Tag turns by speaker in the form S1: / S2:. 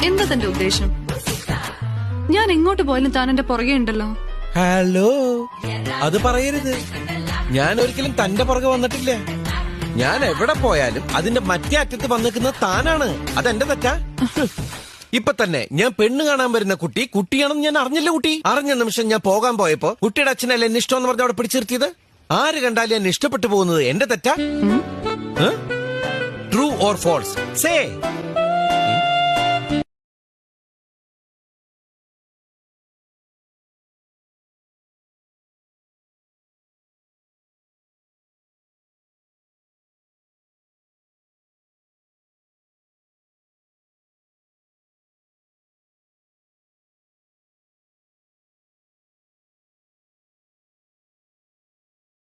S1: എന്താ തന്റെ ഉദ്ദേശം? ഞാൻ എങ്ങോട്ട് പോയാലും താൻ എന്റെ പുറകെ ഉണ്ടല്ലോ.
S2: ഹലോ, അത് പറയരുത്. ഞാൻ ഒരിക്കലും തന്റെ പുറകെ വന്നിട്ടില്ല. ഞാൻ എവിടെ പോയാലും അതിന്റെ മറ്റേ അറ്റത്ത് വന്നിരിക്കുന്നത് താനാണ്. അതെന്റെ തെറ്റാ? ഇപ്പൊ തന്നെ ഞാൻ പെണ്ണ് കാണാൻ വരുന്ന കുട്ടിയാണെന്ന് ഞാൻ അറിഞ്ഞില്ല. കുട്ടി അറിഞ്ഞ നിമിഷം ഞാൻ പോകാൻ പോയപ്പോ കുട്ടിയുടെ അച്ഛനല്ലേ എന്നെ ഇഷ്ടമെന്ന് പറഞ്ഞ് അവിടെ പിടിച്ചു നിർത്തിയത്. ആര് കണ്ടാലും എന്നെ ഇഷ്ടപ്പെട്ടു പോകുന്നത് എന്റെ തെറ്റാ? True or false? സേ